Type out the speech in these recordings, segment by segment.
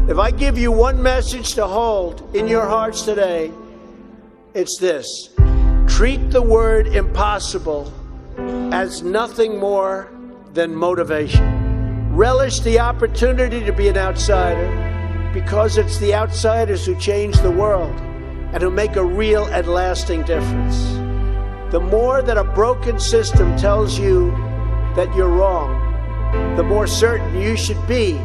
If I give you one message to hold in your hearts today, it's this. Treat the word impossible as nothing more than motivation. Relish the opportunity to be an outsider, because it's the outsiders who change the world and who make a real and lasting difference. The more that a broken system tells you that you're wrong, the more certain you should be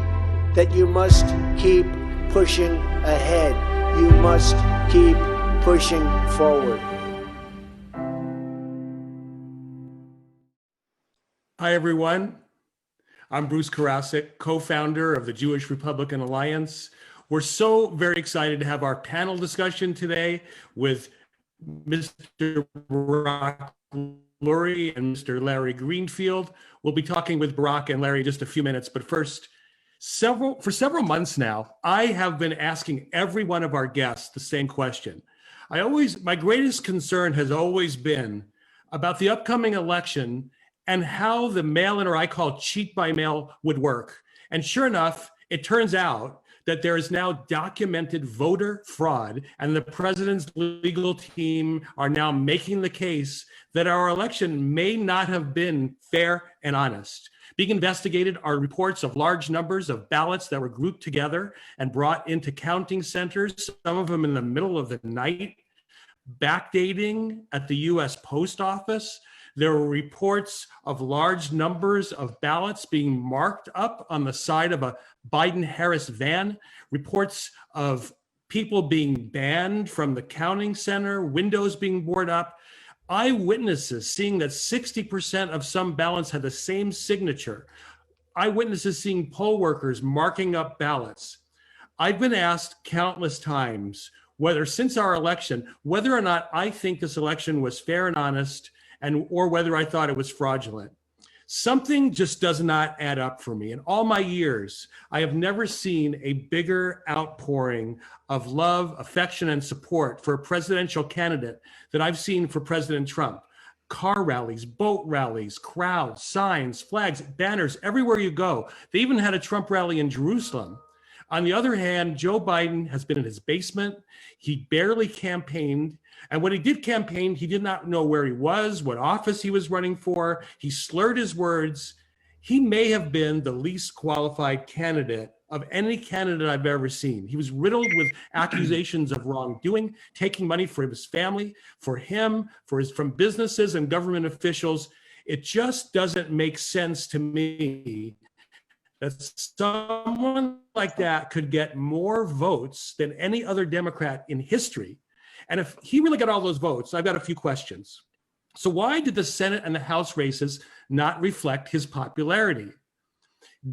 that you must keep pushing ahead. You must keep pushing forward. Hi, everyone. I'm Bruce Karasik, co-founder of the Jewish Republican Alliance. We're so very excited to have our panel discussion today with Mr. Barak Lurie and Mr. Larry Greenfield. We'll be talking with Barak and Larry in just a few minutes, but first, for several months now, I have been asking every one of our guests the same question. My greatest concern has always been about the upcoming election and how the mail-in, or I call cheat by mail, would work. And sure enough, it turns out that there is now documented voter fraud, and the president's legal team are now making the case that our election may not have been fair and honest. Being investigated are reports of large numbers of ballots that were grouped together and brought into counting centers, some of them in the middle of the night, backdating at the US Post Office. There were reports of large numbers of ballots being marked up on the side of a Biden-Harris van, reports of people being banned from the counting center, windows being boarded up, eyewitnesses seeing that 60% of some ballots had the same signature, eyewitnesses seeing poll workers marking up ballots. I've been asked countless times since our election, whether or not I think this election was fair and honest, or whether I thought it was fraudulent. Something just does not add up for me. In all my years, I have never seen a bigger outpouring of love, affection, and support for a presidential candidate that I've seen for President Trump. Car rallies, boat rallies, crowds, signs, flags, banners, everywhere you go. They even had a Trump rally in Jerusalem. On the other hand, Joe Biden has been in his basement. He barely campaigned. And when he did campaign, he did not know where he was, what office he was running for. He slurred his words. He may have been the least qualified candidate of any candidate I've ever seen. He was riddled with accusations of wrongdoing, taking money for his family, for him, from businesses and government officials. It just doesn't make sense to me that someone like that could get more votes than any other Democrat in history. And if he really got all those votes, I've got a few questions. So why did the Senate and the House races not reflect his popularity?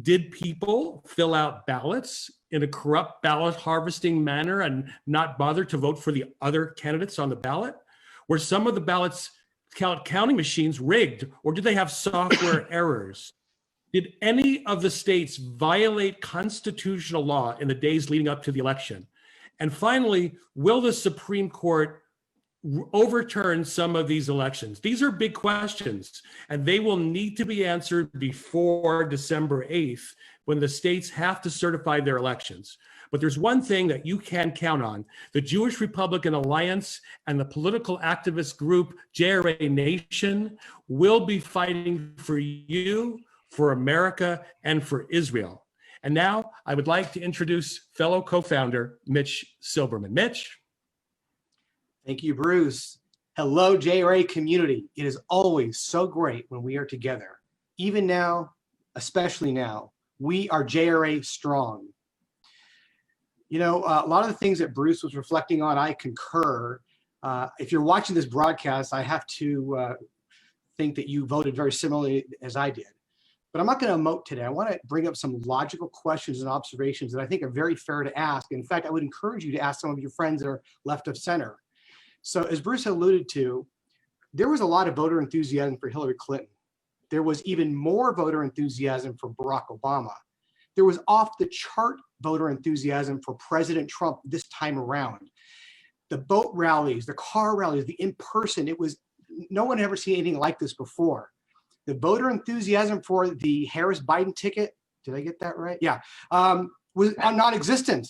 Did people fill out ballots in a corrupt ballot harvesting manner and not bother to vote for the other candidates on the ballot? Were some of the ballots counting machines rigged, or did they have software errors? Did any of the states violate constitutional law in the days leading up to the election? And finally, will the Supreme Court overturn some of these elections? These are big questions, and they will need to be answered before December 8th, when the states have to certify their elections. But there's one thing that you can count on. The Jewish Republican Alliance and the political activist group JRA Nation will be fighting for you, for America, and for Israel. And now I would like to introduce fellow co-founder, Mitch Silberman. Mitch. Thank you, Bruce. Hello, JRA community. It is always so great when we are together. Even now, especially now, we are JRA strong. You know, a lot of the things that Bruce was reflecting on, I concur. If you're watching this broadcast, I have to think that you voted very similarly as I did. But I'm not going to emote today. I want to bring up some logical questions and observations that I think are very fair to ask. In fact, I would encourage you to ask some of your friends that are left of center. So as Bruce alluded to, there was a lot of voter enthusiasm for Hillary Clinton. There was even more voter enthusiasm for Barack Obama. There was off the chart voter enthusiasm for President Trump this time around. The boat rallies, the car rallies, the in-person, no one had ever seen anything like this before. The voter enthusiasm for the Harris-Biden ticket, did I get that right? Yeah, was non-existent.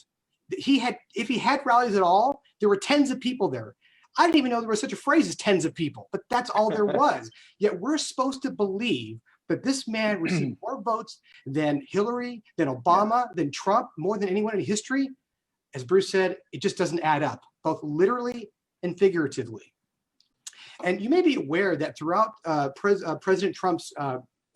If he had rallies at all, there were tens of people there. I didn't even know there was such a phrase as tens of people, but that's all there was. Yet we're supposed to believe that this man received more votes than Hillary, than Obama, than Trump, more than anyone in history. As Bruce said, it just doesn't add up, both literally and figuratively. And you may be aware that throughout President Trump's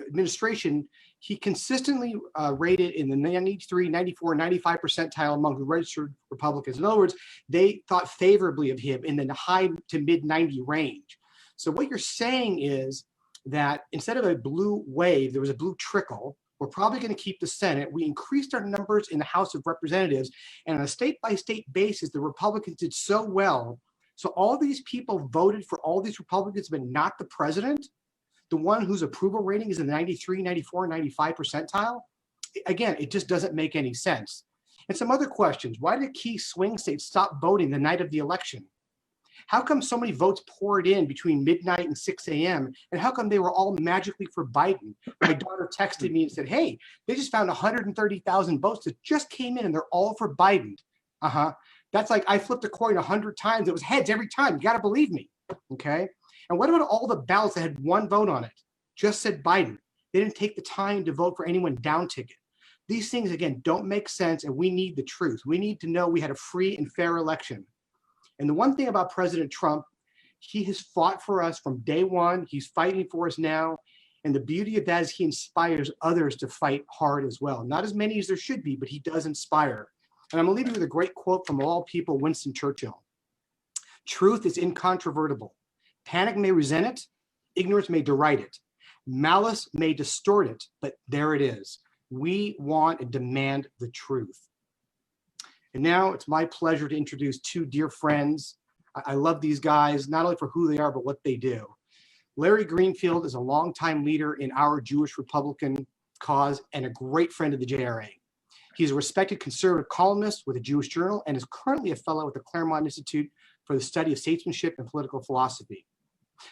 administration, he consistently rated in the 93, 94, 95 percentile among the registered Republicans. In other words, they thought favorably of him in the high to mid 90 range. So what you're saying is that instead of a blue wave, there was a blue trickle. We're probably going to keep the Senate. We increased our numbers in the House of Representatives. And on a state-by-state basis, the Republicans did so well. So all these people voted for all these Republicans, but not the president, the one whose approval rating is in the 93, 94, 95 percentile. Again, it just doesn't make any sense. And some other questions. Why did key swing states stop voting the night of the election? How come so many votes poured in between midnight and 6 a.m.? And how come they were all magically for Biden? My daughter texted me and said, hey, they just found 130,000 votes that just came in and they're all for Biden. That's like I flipped a coin 100 times. It was heads every time. You got to believe me. Okay. And what about all the ballots that had one vote on it? Just said Biden. They didn't take the time to vote for anyone down ticket. These things, again, don't make sense. And we need the truth. We need to know we had a free and fair election. And the one thing about President Trump, he has fought for us from day one. He's fighting for us now. And the beauty of that is he inspires others to fight hard as well. Not as many as there should be, but he does inspire. And I'm going to leave you with a great quote from all people, Winston Churchill. Truth is incontrovertible. Panic may resent it. Ignorance may deride it. Malice may distort it, but there it is. We want and demand the truth. And now it's my pleasure to introduce two dear friends. I love these guys, not only for who they are, but what they do. Larry Greenfield is a longtime leader in our Jewish Republican cause and a great friend of the JRA. He's a respected conservative columnist with a Jewish journal and is currently a fellow at the Claremont Institute for the Study of Statesmanship and Political Philosophy.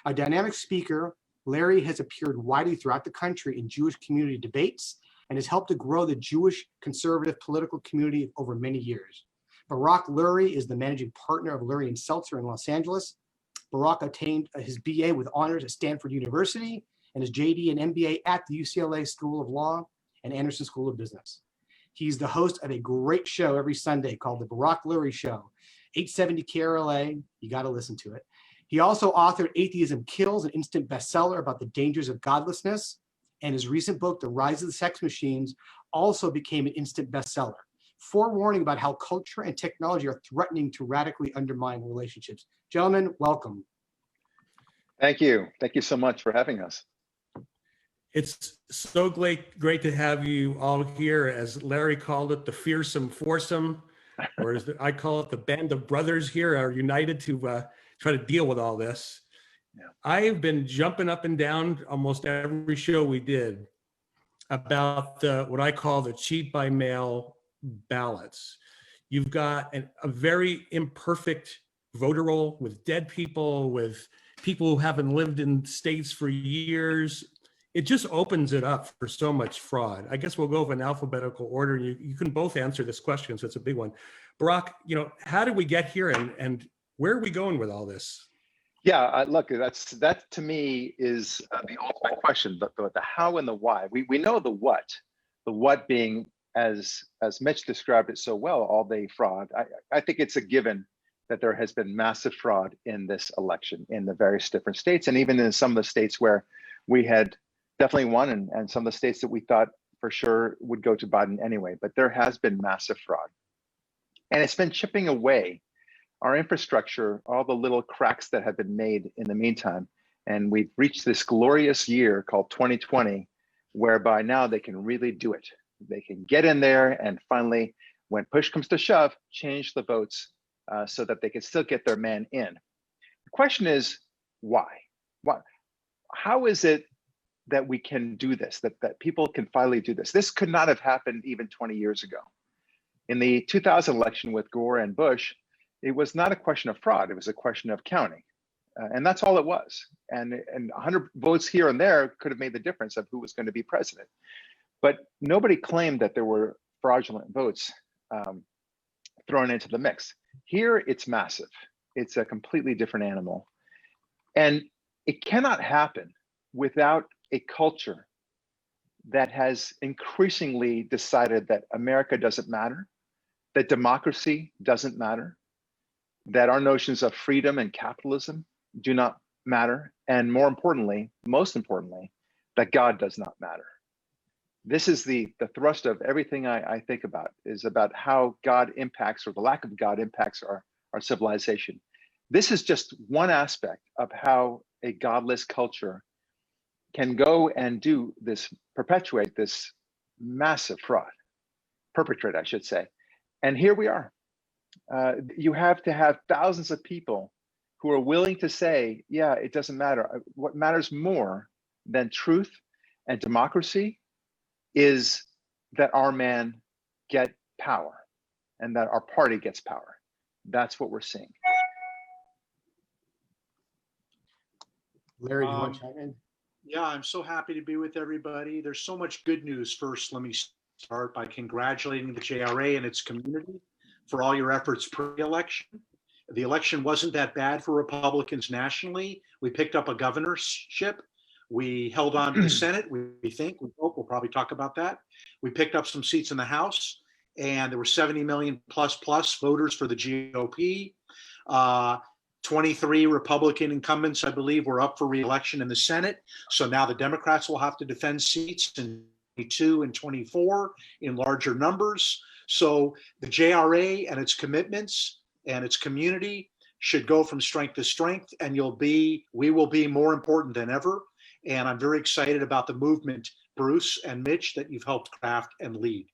A dynamic speaker, Larry has appeared widely throughout the country in Jewish community debates and has helped to grow the Jewish conservative political community over many years. Barak Lurie is the managing partner of Lurie Seltzer in Los Angeles. Barak obtained his BA with honors at Stanford University and his JD and MBA at the UCLA School of Law and Anderson School of Business. He's the host of a great show every Sunday called the Barak Lurie Show, 870 KRLA. You got to listen to it. He also authored Atheism Kills, an instant bestseller about the dangers of godlessness. And his recent book, The Rise of the Sex Machines, also became an instant bestseller, forewarning about how culture and technology are threatening to radically undermine relationships. Gentlemen, welcome. Thank you. Thank you so much for having us. It's so great to have you all here. As Larry called it, the fearsome foursome, or as I call it, the band of brothers here are united to try to deal with all this. Yeah. I've been jumping up and down almost every show we did about what I call the cheat by mail ballots. You've got a very imperfect voter roll with dead people, with people who haven't lived in states for years. It just opens it up for so much fraud. I guess we'll go in alphabetical order. You can both answer this question, so it's a big one. Barak, how did we get here and where are we going with all this? Yeah, look, that to me is the ultimate question, the how and the why. We know the what being, as Mitch described it so well, all-day fraud. I think it's a given that there has been massive fraud in this election in the various different states, and even in some of the states where we had definitely won, and some of the states that we thought for sure would go to Biden anyway. But there has been massive fraud, and it's been chipping away our infrastructure, all the little cracks that have been made in the meantime. And we've reached this glorious year called 2020, whereby now they can really do it. They can get in there and finally, when push comes to shove, change the votes so that they can still get their man in. The question is, why? How is it that we can do this, that people can finally do this? This could not have happened even 20 years ago. In the 2000 election with Gore and Bush, it was not a question of fraud, it was a question of counting. And that's all it was. And 100 votes here and there could have made the difference of who was going to be president. But nobody claimed that there were fraudulent votes thrown into the mix. Here, it's massive. It's a completely different animal. And it cannot happen without a culture that has increasingly decided that America doesn't matter, that democracy doesn't matter, that our notions of freedom and capitalism do not matter, and more importantly, most importantly, that God does not matter. This is the thrust of everything I think about, is about how God impacts, or the lack of God impacts, our civilization. This is just one aspect of how a godless culture can go and do this, perpetuate this massive fraud, perpetrate, I should say. And here we are. You have to have thousands of people who are willing to say, yeah, it doesn't matter. What matters more than truth and democracy is that our man get power and that our party gets power. That's what we're seeing. Larry, do you want to chime in? Yeah, I'm so happy to be with everybody. There's so much good news. First, let me start by congratulating the JRA and its community for all your efforts pre-election. The election wasn't that bad for Republicans nationally. We picked up a governorship. We held on to the Senate. We hope, we'll probably talk about that. We picked up some seats in the House, and there were 70 million plus voters for the GOP. 23 Republican incumbents, I believe, were up for re-election in the Senate. So now the Democrats will have to defend seats in 22 and 24 in larger numbers. So the JRA and its commitments and its community should go from strength to strength, and we will be more important than ever. And I'm very excited about the movement, Bruce and Mitch, that you've helped craft and lead.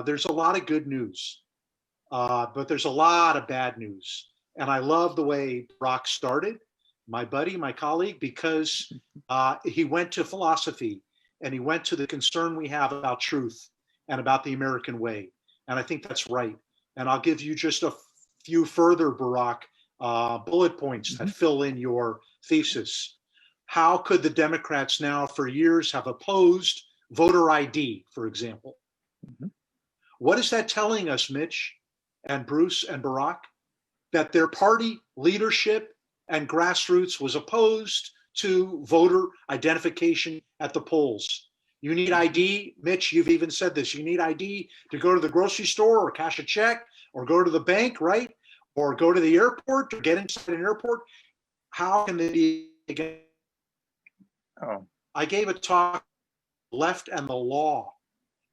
There's a lot of good news, but there's a lot of bad news. And I love the way Barak started, my buddy, my colleague, because he went to philosophy and he went to the concern we have about truth and about the American way. And I think that's right. And I'll give you just a few further, Barak, bullet points that fill in your thesis. How could the Democrats now for years have opposed voter ID, for example? What is that telling us, Mitch and Bruce and Barak? That their party leadership and grassroots was opposed to voter identification at the polls. You need ID, Mitch, you've even said this, you need ID to go to the grocery store or cash a check or go to the bank, right? Or go to the airport or get inside an airport. How can they be against? I gave a talk, Left and the Law,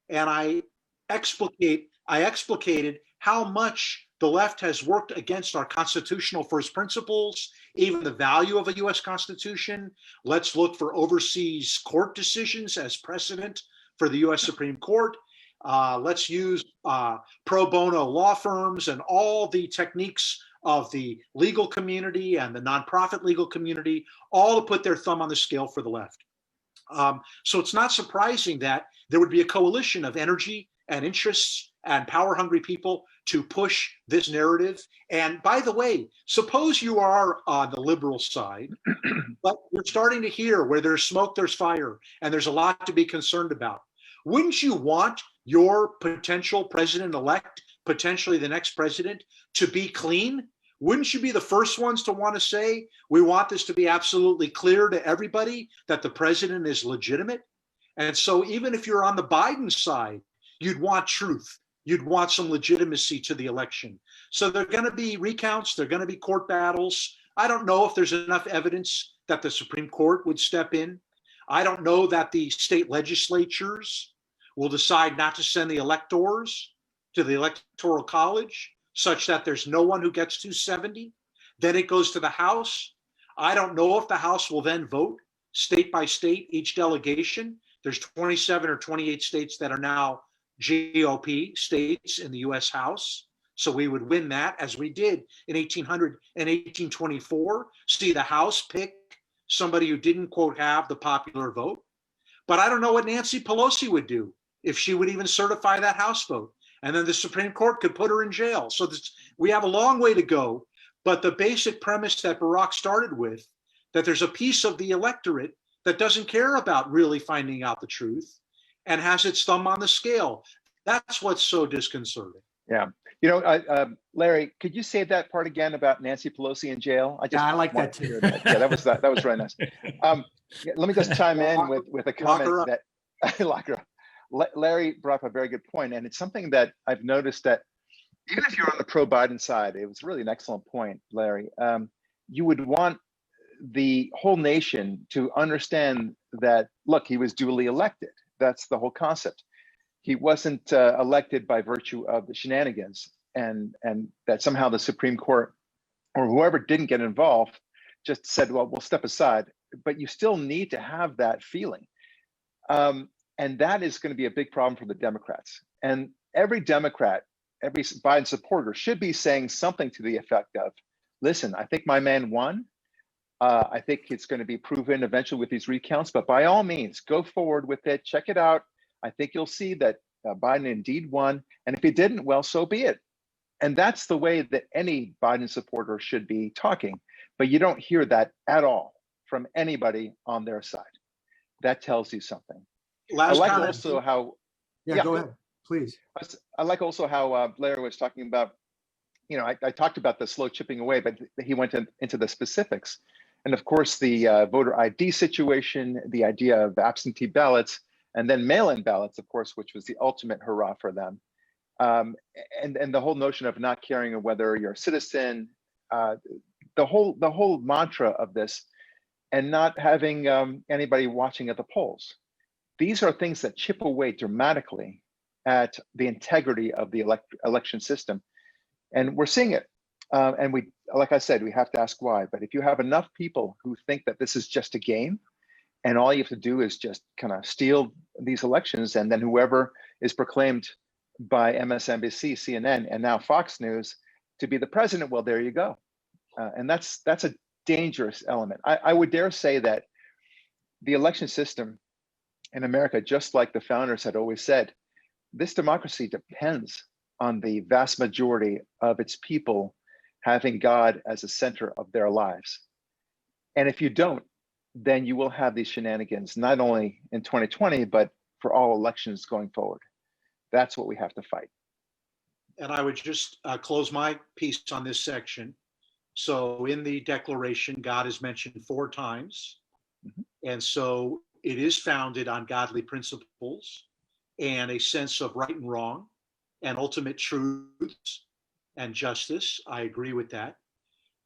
and I explicated how much the left has worked against our constitutional first principles, even the value of a US Constitution. Let's look for overseas court decisions as precedent for the US Supreme Court. Let's use pro bono law firms and all the techniques of the legal community and the nonprofit legal community, all to put their thumb on the scale for the left. So it's not surprising that there would be a coalition of energy and interests and power-hungry people to push this narrative. And by the way, suppose you are on the liberal side, but you're starting to hear where there's smoke, there's fire, and there's a lot to be concerned about. Wouldn't you want your potential president-elect, potentially the next president, to be clean? Wouldn't you be the first ones to want to say, we want this to be absolutely clear to everybody that the president is legitimate? And so even if you're on the Biden side, you'd want truth. You'd want some legitimacy to the election. So there are going to be recounts. There are going to be court battles. I don't know if there's enough evidence that the Supreme Court would step in. I don't know that the state legislatures will decide not to send the electors to the Electoral College such that there's no one who gets 270. Then it goes to the House. I don't know if the House will then vote state by state, each delegation. There's 27 or 28 states that are now GOP states in the US House. So we would win that as we did in 1800 and 1824. See the House pick somebody who didn't, quote, have the popular vote. But I don't know what Nancy Pelosi would do if she would even certify that House vote. And then the Supreme Court could put her in jail. So we have a long way to go. But the basic premise that Barak started with, that there's a piece of the electorate that doesn't care about really finding out the truth and has its thumb on the scale. That's what's so disconcerting. Yeah. Larry, could you say that part again about Nancy Pelosi in jail? I like that want to too. hear that. Yeah, that was really nice. Let me just chime in with a comment that lock her up. Larry brought up a very good point, and it's something that I've noticed that even if you're on the pro-Biden side, it was really an excellent point, Larry. You would want the whole nation to understand that, look, he was duly elected. That's the whole concept. He wasn't elected by virtue of the shenanigans, and that somehow the Supreme Court or whoever didn't get involved just said, well, we'll step aside. But you still need to have that feeling. And that is going to be a big problem for the Democrats. And every Democrat, every Biden supporter should be saying something to the effect of, listen, I think my man won. I think it's going to be proven eventually with these recounts, but by all means, go forward with it. Check it out. I think you'll see that Biden indeed won. And if he didn't, well, so be it. And that's the way that any Biden supporter should be talking. But you don't hear that at all from anybody on their side. That tells you something. Last I like comment. also how. Yeah, go ahead, please. I like also how Larry was talking about, I talked about the slow chipping away, but he went into the specifics. And of course, the voter ID situation, the idea of absentee ballots, and then mail-in ballots, of course, which was the ultimate hurrah for them. And the whole notion of not caring whether you're a citizen, the whole mantra of this, and not having anybody watching at the polls. These are things that chip away dramatically at the integrity of the election system. And we're seeing it. And we, like I said, we have to ask why. But if you have enough people who think that this is just a game, and all you have to do is just kind of steal these elections, and then whoever is proclaimed by MSNBC, CNN, and now Fox News to be the president, well, there you go. And that's a dangerous element. I would dare say that the election system in America, just like the founders had always said, this democracy depends on the vast majority of its people having God as the center of their lives. And if you don't, then you will have these shenanigans, not only in 2020, but for all elections going forward. That's what we have to fight. And I would just close my piece on this section. So in the Declaration, God is mentioned 4 times. Mm-hmm. And so it is founded on godly principles and a sense of right and wrong and ultimate truths and justice. I agree with that.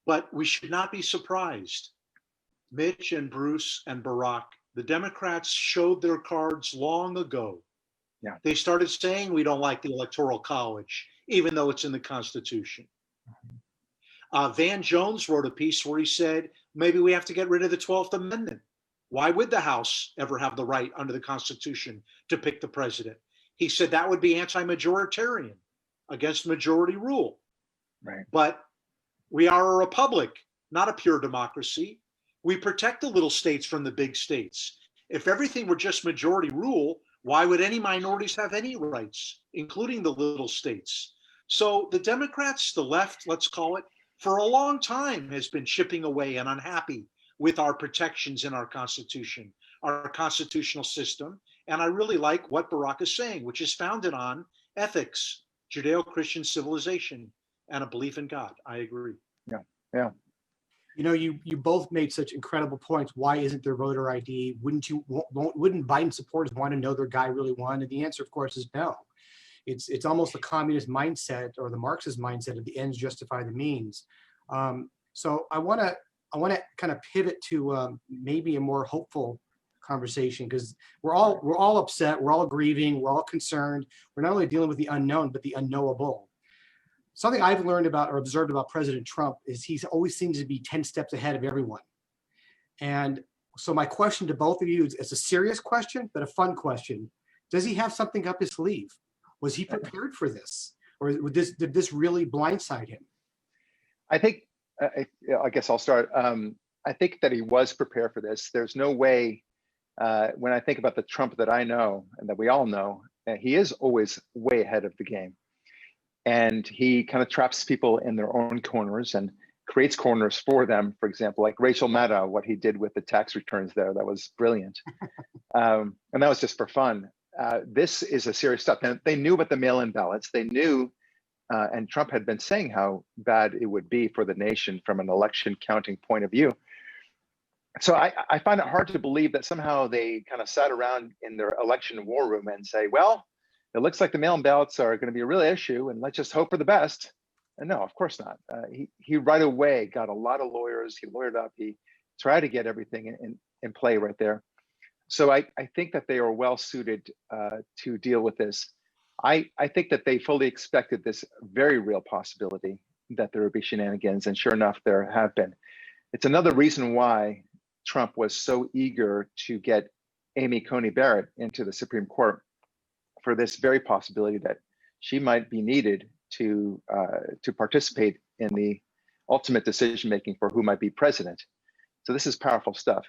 But we should not be surprised. Mitch and Bruce and Barak, the Democrats showed their cards long ago. Yeah. They started saying we don't like the Electoral College, even though it's in the Constitution. Mm-hmm. Van Jones wrote a piece where he said, maybe we have to get rid of the 12th Amendment. Why would the House ever have the right under the Constitution to pick the president? He said that would be anti-majoritarian, against majority rule. Right. But we are a republic, not a pure democracy. We protect the little states from the big states. If everything were just majority rule, why would any minorities have any rights, including the little states? So the Democrats, the left, let's call it, for a long time has been chipping away and unhappy with our protections in our Constitution, our constitutional system. And I really like what Barak is saying, which is founded on ethics, Judeo-Christian civilization, and a belief in God. I agree. Yeah. You both made such incredible points. Why isn't there voter ID? Wouldn't Biden supporters want to know their guy really won? And the answer, of course, is no. It's almost the communist mindset or the Marxist mindset of the ends justify the means. So I want to kind of pivot to maybe a more hopeful conversation, because we're all upset, we're all grieving, we're all concerned. We're not only dealing with the unknown, but the unknowable. Something I've learned about or observed about President Trump is he always seems to be 10 steps ahead of everyone. And so my question to both of you is, it's a serious question, but a fun question. Does he have something up his sleeve? Was he prepared for this? Or did this really blindside him? I think, I guess I'll start. I think that he was prepared for this. There's no way, when I think about the Trump that I know and that we all know, he is always way ahead of the game. And he kind of traps people in their own corners and creates corners for them. For example, like Rachel Maddow, what he did with the tax returns there, that was brilliant. And that was just for fun. this is a serious stuff. And they knew about the mail-in ballots. They knew, and Trump had been saying how bad it would be for the nation from an election counting point of view. So I find it hard to believe that somehow they kind of sat around in their election war room and say, well, it looks like the mail-in ballots are going to be a real issue, and let's just hope for the best. And no, of course not. He right away got a lot of lawyers. He lawyered up. He tried to get everything in play right there. So I think that they are well suited to deal with this. I think that they fully expected this very real possibility that there would be shenanigans, and sure enough, there have been. It's another reason why Trump was so eager to get Amy Coney Barrett into the Supreme Court, for this very possibility that she might be needed to participate in the ultimate decision making for who might be president. So this is powerful stuff.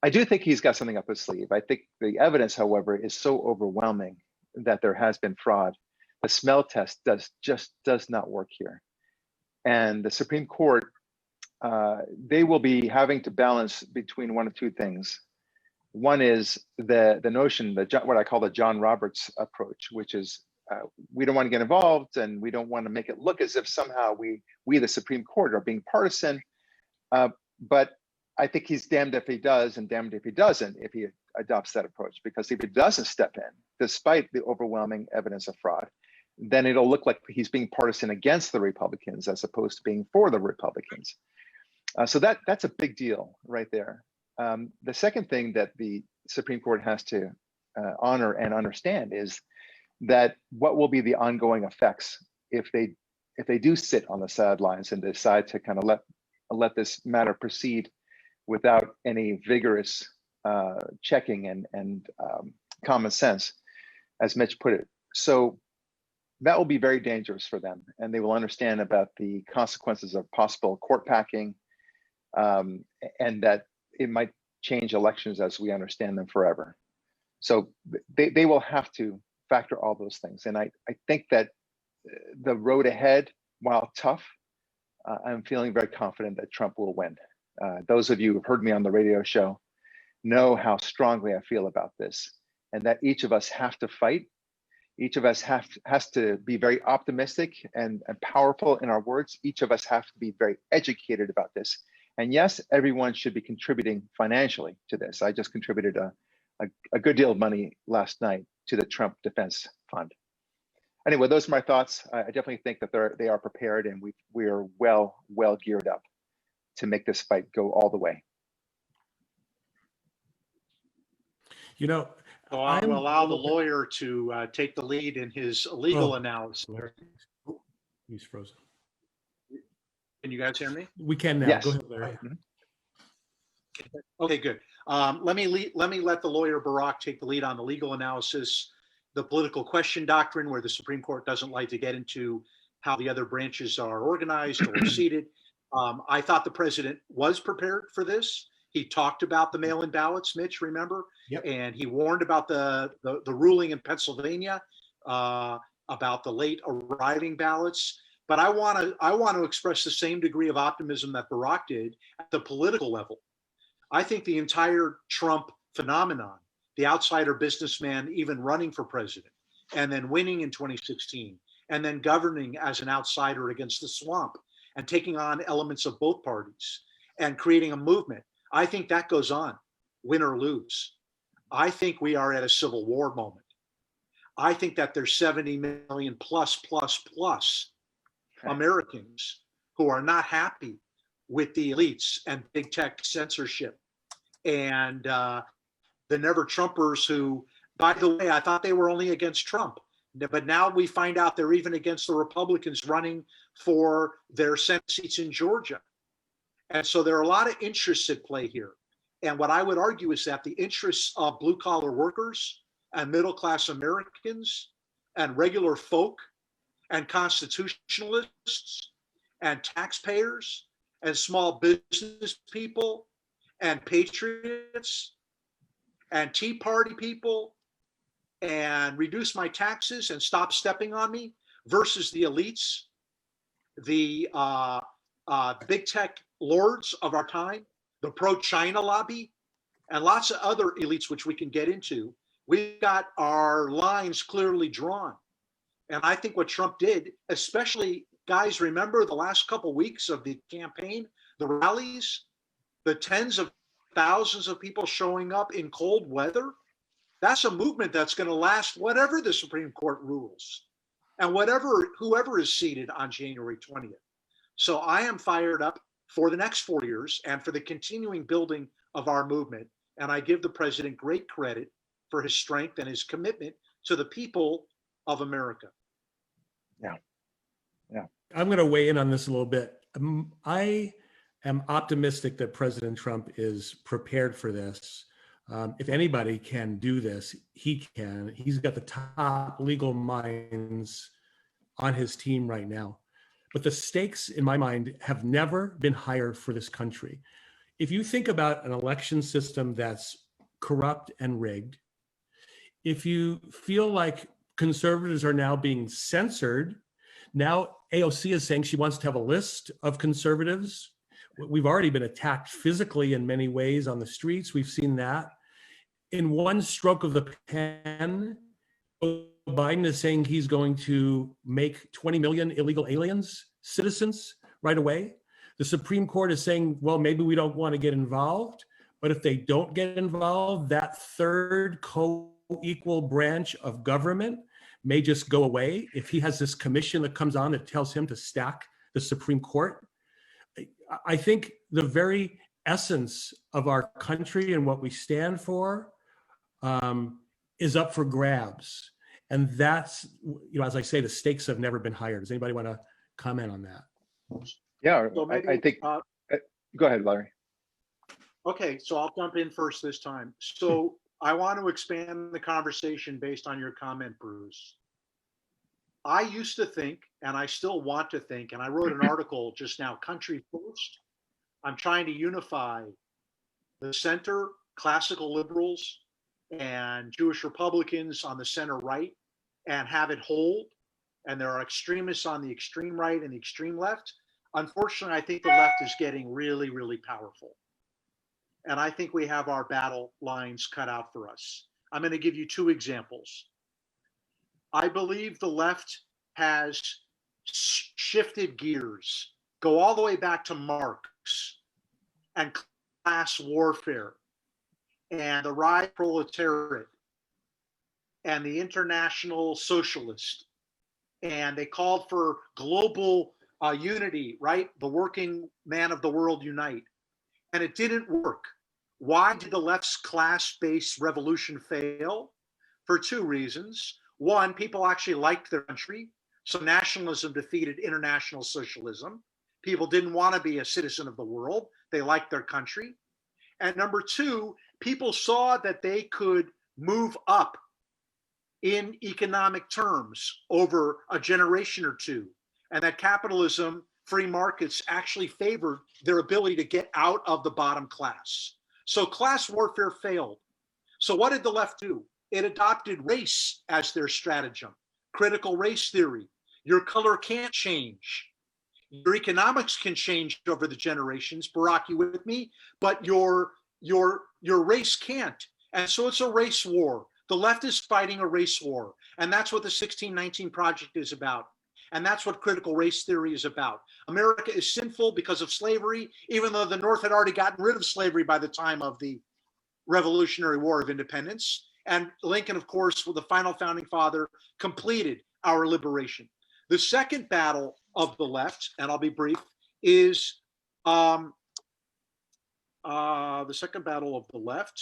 I do think he's got something up his sleeve. I think the evidence, however, is so overwhelming that there has been fraud. The smell test does not work here. And the Supreme Court, they will be having to balance between one of two things. One is the notion, what I call the John Roberts approach, which is we don't want to get involved and we don't want to make it look as if somehow we the Supreme Court, are being partisan. But I think he's damned if he does and damned if he doesn't, if he adopts that approach. Because if he doesn't step in, despite the overwhelming evidence of fraud, then it'll look like he's being partisan against the Republicans as opposed to being for the Republicans. So that's a big deal right there. The second thing that the Supreme Court has to honor and understand is that what will be the ongoing effects if they do sit on the sidelines and decide to kind of let this matter proceed without any vigorous checking and common sense, as Mitch put it. So that will be very dangerous for them, and they will understand about the consequences of possible court packing, and that it might change elections as we understand them forever. So they will have to factor all those things. And I think that the road ahead, while tough, I'm feeling very confident that Trump will win. Those of you who've heard me on the radio show know how strongly I feel about this, and that each of us have to fight. Each of us has to be very optimistic and powerful in our words. Each of us have to be very educated about this. And yes, everyone should be contributing financially to this. I just contributed a good deal of money last night to the Trump Defense Fund. Anyway, those are my thoughts. I definitely think that they are prepared, and we are well geared up to make this fight go all the way. You know, So I will allow the lawyer to take the lead in his legal analysis. He's frozen. Can you guys hear me? We can now. Yes. Go ahead, Larry. Okay, good. Let me let the lawyer Barak take the lead on the legal analysis, the political question doctrine, where the Supreme Court doesn't like to get into how the other branches are organized or seated. I thought the president was prepared for this. He talked about the mail-in ballots, Mitch, remember? Yep. And he warned about the ruling in Pennsylvania about the late arriving ballots. But I want to express the same degree of optimism that Barak did at the political level. I think the entire Trump phenomenon, the outsider businessman even running for president, and then winning in 2016, and then governing as an outsider against the swamp, and taking on elements of both parties, and creating a movement, I think that goes on, win or lose. I think we are at a civil war moment. I think that there's 70 million plus Americans who are not happy with the elites and big tech censorship and the never Trumpers who, by the way, I thought they were only against Trump, but now we find out they're even against the Republicans running for their Senate seats in Georgia. And so there are a lot of interests at play here. And what I would argue is that the interests of blue collar workers and middle class Americans and regular folk and constitutionalists and taxpayers and small business people and patriots and Tea Party people and reduce my taxes and stop stepping on me versus the elites, the big tech lords of our time, the pro-China lobby, and lots of other elites which we can get into We've got our lines clearly drawn. And I think what Trump did, especially, guys, remember the last couple of weeks of the campaign, the rallies, the tens of thousands of people showing up in cold weather? That's a movement that's going to last whatever the Supreme Court rules and whoever is seated on January 20th. So I am fired up for the next 4 years and for the continuing building of our movement. And I give the president great credit for his strength and his commitment to the people of America. Yeah. I'm going to weigh in on this a little bit. I am optimistic that President Trump is prepared for this. If anybody can do this, he can. He's got the top legal minds on his team right now. But the stakes, in my mind, have never been higher for this country. If you think about an election system that's corrupt and rigged, if you feel like conservatives are now being censored, now AOC is saying she wants to have a list of conservatives. We've already been attacked physically in many ways on the streets. We've seen that. In one stroke of the pen, Biden is saying he's going to make 20 million illegal aliens citizens right away. The Supreme Court is saying, well, maybe we don't want to get involved, but if they don't get involved, that third co-equal branch of government may just go away. If he has this commission that comes on that tells him to stack the Supreme Court, I think the very essence of our country and what we stand for is up for grabs. And that's, as I say, the stakes have never been higher. Does anybody want to comment on that? Yeah, So maybe, I think, go ahead, Larry. Okay, so I'll jump in first this time. So I want to expand the conversation based on your comment, Bruce. I used to think, and I still want to think, and I wrote an article just now, Country First. I'm trying to unify the center, classical liberals, and Jewish Republicans on the center right, and have it hold. And there are extremists on the extreme right and the extreme left. Unfortunately, I think the left is getting really, really powerful. And I think we have our battle lines cut out for us. I'm going to give you two examples. I believe the left has shifted gears, go all the way back to Marx and class warfare and the rise of proletariat and the international socialist. And they called for global unity, right? The working man of the world unite. And it didn't work. Why did the left's class-based revolution fail? For two reasons. One, people actually liked their country. So nationalism defeated international socialism. People didn't want to be a citizen of the world. They liked their country. And number two, people saw that they could move up in economic terms over a generation or two, and that capitalism, free markets actually favored their ability to get out of the bottom class. So class warfare failed. So what did the left do? It adopted race as their stratagem, critical race theory. Your color can't change. Your economics can change over the generations, Barak, you with me? But your race can't. And so it's a race war. The left is fighting a race war. And that's what the 1619 Project is about. And that's what critical race theory is about. America is sinful because of slavery, even though the North had already gotten rid of slavery by the time of the Revolutionary War of Independence. And Lincoln, of course, the final founding father, completed our liberation. The second battle of the left, and I'll be brief, is the second battle of the left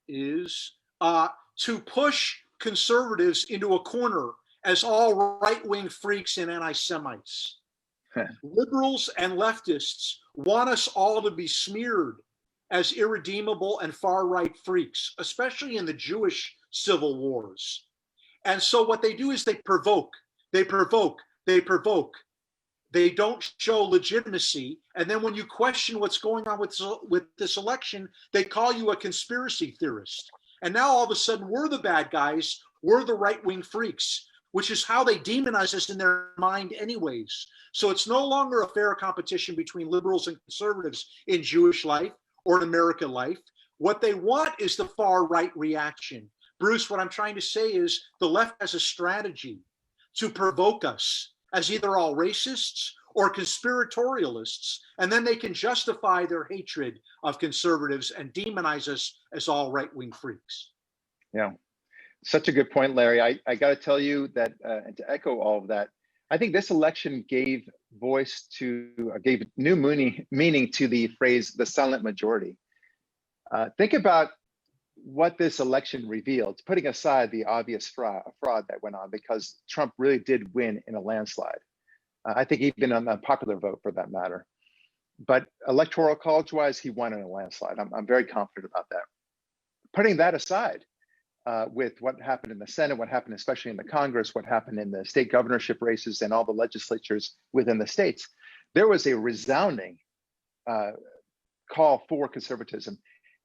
is to push conservatives into a corner as all right-wing freaks and anti-Semites. Liberals and leftists want us all to be smeared as irredeemable and far-right freaks, especially in the Jewish civil wars. And so what they do is they provoke. They don't show legitimacy. And then when you question what's going on with this election, they call you a conspiracy theorist. And now all of a sudden we're the bad guys. We're the right-wing freaks, which is how they demonize us in their mind anyways. So it's no longer a fair competition between liberals and conservatives in Jewish life or in American life. What they want is the far right reaction. Bruce, what I'm trying to say is the left has a strategy to provoke us as either all racists or conspiratorialists, and then they can justify their hatred of conservatives and demonize us as all right-wing freaks. Yeah, such a good point, Larry. I got to tell you that, and to echo all of that, I think this election gave gave new meaning to the phrase, the silent majority. Think about what this election revealed, putting aside the obvious fraud that went on, because Trump really did win in a landslide. I think even on the popular vote for that matter. But electoral college-wise, he won in a landslide. I'm very confident about that. Putting that aside, with what happened in the Senate, what happened especially in the Congress, what happened in the state governorship races and all the legislatures within the states, there was a resounding call for conservatism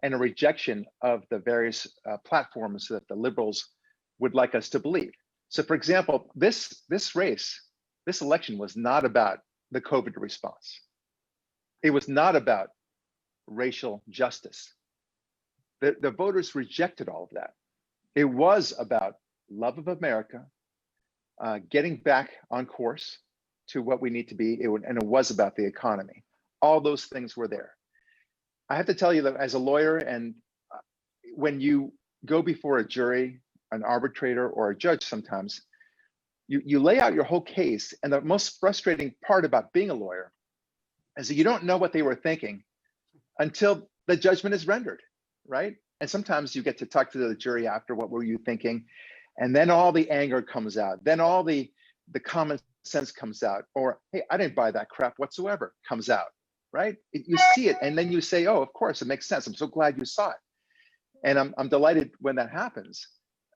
and a rejection of the various platforms that the liberals would like us to believe. So for example, this election was not about the COVID response. It was not about racial justice. The voters rejected all of that. It was about love of America, getting back on course to what we need to be, and it was about the economy. All those things were there. I have to tell you that as a lawyer, and when you go before a jury, an arbitrator, or a judge sometimes, you lay out your whole case, and the most frustrating part about being a lawyer is that you don't know what they were thinking until the judgment is rendered, right? And sometimes you get to talk to the jury after, what were you thinking? And then all the anger comes out. Then all the common sense comes out. Or, hey, I didn't buy that crap whatsoever, comes out, right? You see it, and then you say, oh, of course, it makes sense. I'm so glad you saw it. And I'm delighted when that happens.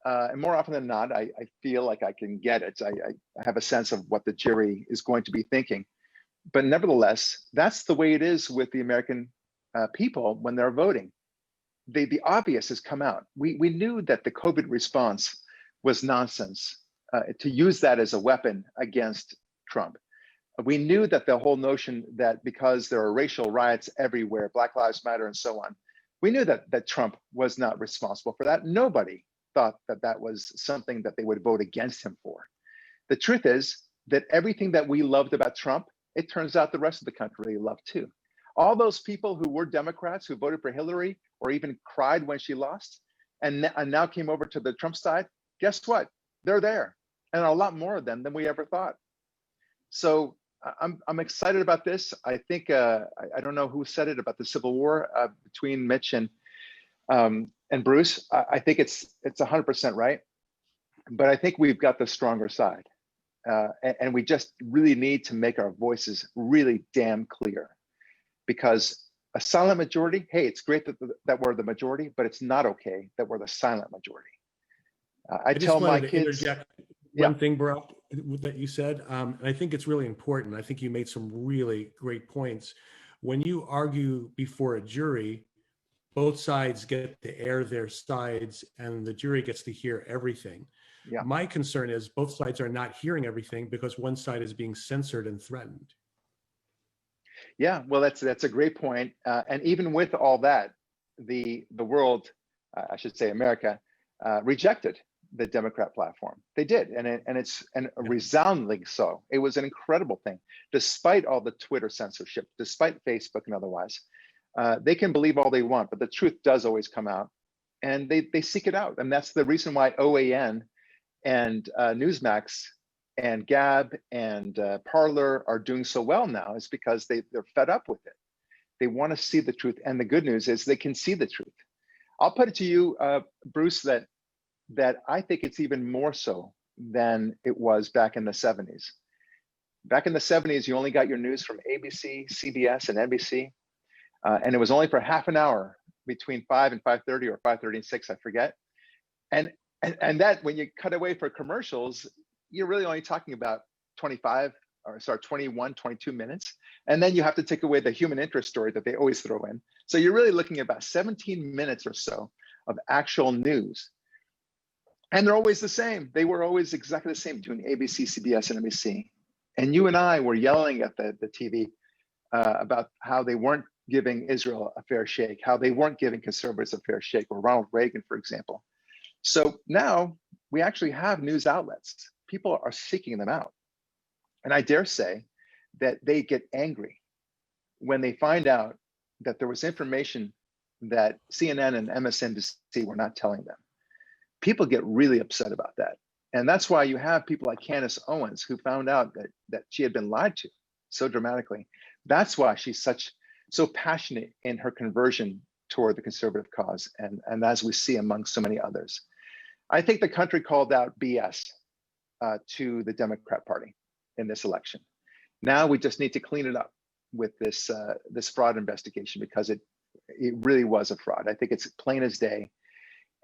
And more often than not, I feel like I can get it. I have a sense of what the jury is going to be thinking. But nevertheless, that's the way it is with the American people when they're voting. The obvious has come out. We knew that the COVID response was nonsense, to use that as a weapon against Trump. We knew that the whole notion that because there are racial riots everywhere, Black Lives Matter and so on, we knew that Trump was not responsible for that. Nobody thought that that was something that they would vote against him for. The truth is that everything that we loved about Trump, it turns out the rest of the country loved too. All those people who were Democrats, who voted for Hillary, or even cried when she lost, and now came over to the Trump side, guess what? They're there, and a lot more of them than we ever thought. So I'm excited about this. I think I don't know who said it about the Civil War between Mitch and Bruce. I think it's 100% right, but I think we've got the stronger side, and we just really need to make our voices really damn clear, because a silent majority, hey, it's great that we're the majority, but it's not okay that we're the silent majority. I tell my kids. One thing, Barak, that you said, and I think it's really important. I think you made some really great points. When you argue before a jury, both sides get to air their sides, and the jury gets to hear everything. Yeah. My concern is both sides are not hearing everything because one side is being censored and threatened. Yeah, well, that's a great point. And even with all that, the world, I should say America, rejected the Democrat platform. They did, and resoundingly so. It was an incredible thing, despite all the Twitter censorship, despite Facebook and otherwise. They can believe all they want, but the truth does always come out, and they seek it out. And that's the reason why OAN and Newsmax and Gab and Parler are doing so well now, is because they're fed up with it. They want to see the truth. And the good news is they can see the truth. I'll put it to you, Bruce, that I think it's even more so than it was back in the 70s. Back in the 70s, you only got your news from ABC, CBS, and NBC. And it was only for half an hour between 5 and 5:30 or 5:30 and 6, I forget. And that, when you cut away for commercials, you're really only talking about 21, 22 minutes. And then you have to take away the human interest story that they always throw in. So you're really looking at about 17 minutes or so of actual news. And they're always the same. They were always exactly the same between ABC, CBS, and NBC. And you and I were yelling at the TV about how they weren't giving Israel a fair shake, how they weren't giving conservatives a fair shake, or Ronald Reagan, for example. So now we actually have news outlets. People are seeking them out. And I dare say that they get angry when they find out that there was information that CNN and MSNBC were not telling them. People get really upset about that. And that's why you have people like Candace Owens, who found out that she had been lied to so dramatically. That's why she's so passionate in her conversion toward the conservative cause, and as we see among so many others. I think the country called out BS to the Democrat Party in this election. Now we just need to clean it up with this fraud investigation, because it really was a fraud. I think it's plain as day.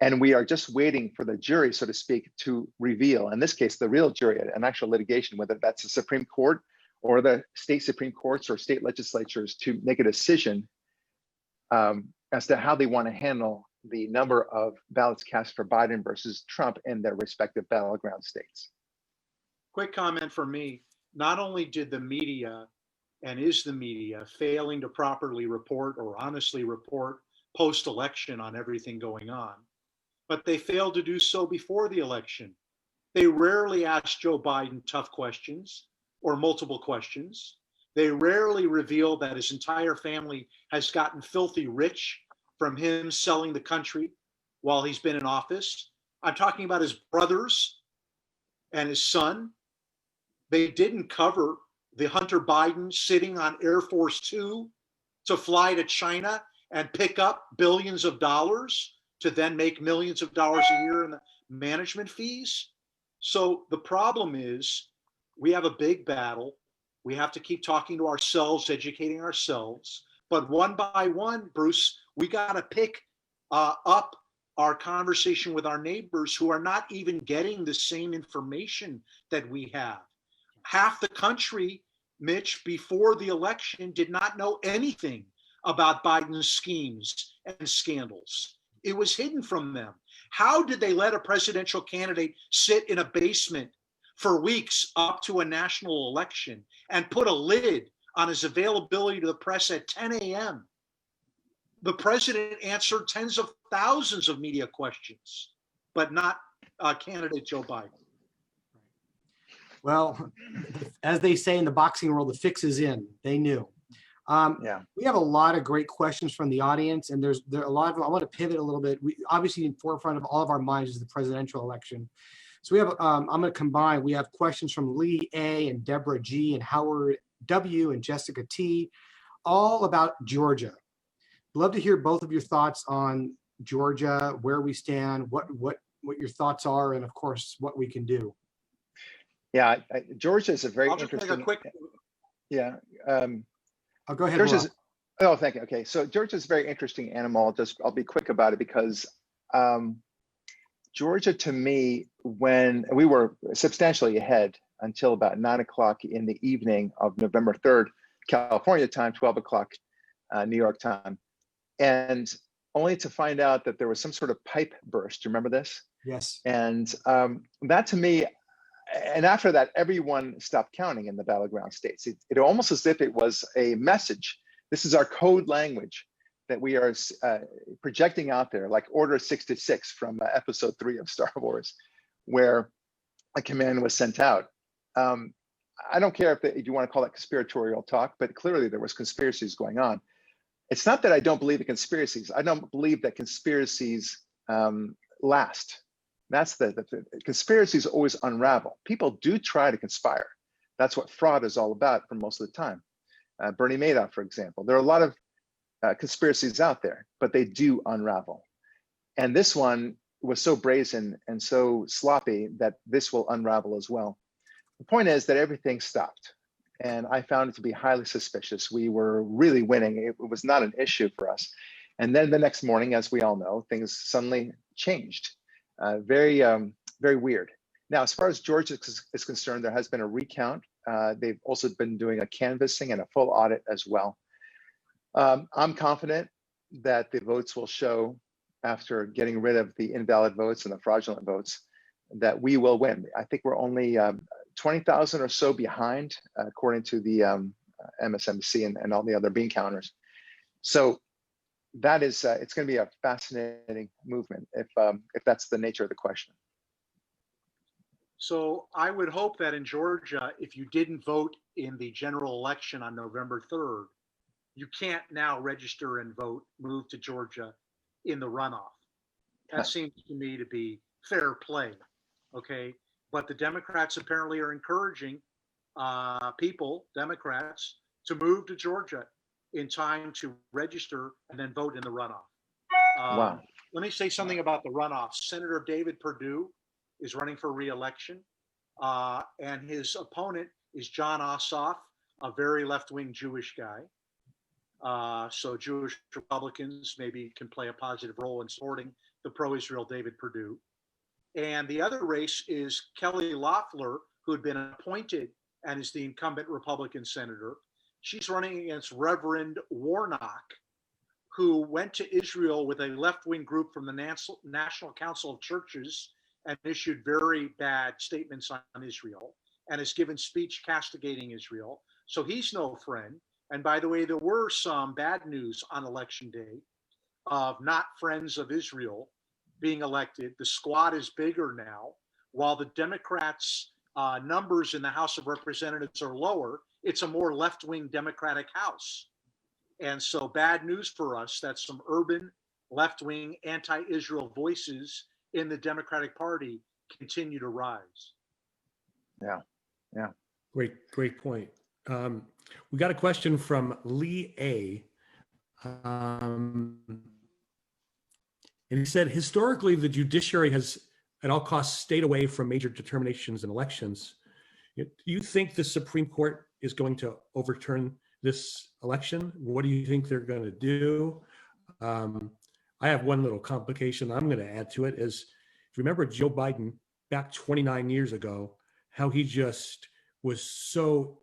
And we are just waiting for the jury, so to speak, to reveal, in this case, the real jury, an actual litigation, whether that's the Supreme Court or the state Supreme Courts or state legislatures, to make a decision as to how they want to handle the number of ballots cast for Biden versus Trump in their respective battleground states. Quick comment from me. Not only did the media, and is the media, failing to properly report or honestly report post-election on everything going on, but they failed to do so before the election. They rarely ask Joe Biden tough questions or multiple questions. They rarely reveal that his entire family has gotten filthy rich from him selling the country while he's been in office. I'm talking about his brothers and his son. They didn't cover the Hunter Biden sitting on Air Force Two to fly to China and pick up billions of dollars to then make millions of dollars a year in the management fees. So the problem is, we have a big battle. We have to keep talking to ourselves, educating ourselves. But one by one, Bruce, we got to pick up our conversation with our neighbors who are not even getting the same information that we have. Half the country, Mitch, before the election did not know anything about Biden's schemes and scandals. It was hidden from them. How did they let a presidential candidate sit in a basement for weeks up to a national election and put a lid on his availability to the press at 10 a.m.? The president answered tens of thousands of media questions, but not candidate Joe Biden. Well, as they say in the boxing world, the fix is in. They knew. We have a lot of great questions from the audience, and there are a lot of them. I want to pivot a little bit. We obviously, in forefront of all of our minds is the presidential election. So we have, I'm going to combine. We have questions from Lee A. and Deborah G. and Howard W. and Jessica T. all about Georgia. I'd love to hear both of your thoughts on Georgia, where we stand, what your thoughts are, and of course, what we can do. Yeah, Georgia is a very I'll just interesting. make a quick. Yeah. Oh, go ahead. Georgia's, oh, thank you. Okay, so Georgia's a very interesting animal. I'll be quick about it, because Georgia, to me, when we were substantially ahead until about 9 o'clock in the evening of November 3rd, California time, 12 o'clock New York time, and only to find out that there was some sort of pipe burst. Do you remember this? Yes. And that, to me, and after that, everyone stopped counting in the battleground states. It almost as if it was a message. This is our code language that we are projecting out there, like Order 66 from episode 3 of Star Wars, where a command was sent out. I don't care if you want to call that conspiratorial talk, but clearly there was conspiracies going on. It's not that I don't believe in conspiracies. I don't believe that conspiracies last. That's the conspiracies always unravel. People do try to conspire. That's what fraud is all about for most of the time. Bernie Madoff, for example. There are a lot of conspiracies out there, but they do unravel. And this one was so brazen and so sloppy that this will unravel as well. The point is that everything stopped. And I found it to be highly suspicious. We were really winning. It was not an issue for us. And then the next morning, as we all know, things suddenly changed. Very weird. Now, as far as Georgia is concerned, there has been a recount. They've also been doing a canvassing and a full audit as well. I'm confident that the votes will show, after getting rid of the invalid votes and the fraudulent votes, that we will win. I think we're only 20,000 or so behind, according to the MSNBC and all the other bean counters. So that is, it's going to be a fascinating movement if that's the nature of the question. So I would hope that in Georgia, if you didn't vote in the general election on November 3rd, you can't now register and vote, move to Georgia in the runoff. That seems to me to be fair play, okay? But the Democrats apparently are encouraging Democrats, to move to Georgia in time to register and then vote in the runoff. Wow. Let me say something about the runoff. Senator David Perdue is running for re-election, and his opponent is John Ossoff, a very left-wing Jewish guy. So Jewish Republicans maybe can play a positive role in supporting the pro-Israel David Perdue. And the other race is Kelly Loeffler, who had been appointed and is the incumbent Republican senator. She's running against Reverend Warnock, who went to Israel with a left-wing group from the National Council of Churches and issued very bad statements on Israel and has given speech castigating Israel. So he's no friend. And by the way, there were some bad news on election day of not friends of Israel being elected. The squad is bigger now. While the Democrats' numbers in the House of Representatives are lower, it's a more left-wing Democratic House. And so bad news for us that some urban left-wing anti-Israel voices in the Democratic Party continue to rise. Yeah. Great point. We got a question from Lee A. And he said, historically, the judiciary has at all costs stayed away from major determinations in elections. Do you think the Supreme Court is going to overturn this election? What do you think they're going to do? I have one little complication I'm going to add to it is, if you remember Joe Biden back 29 years ago, how he just was so,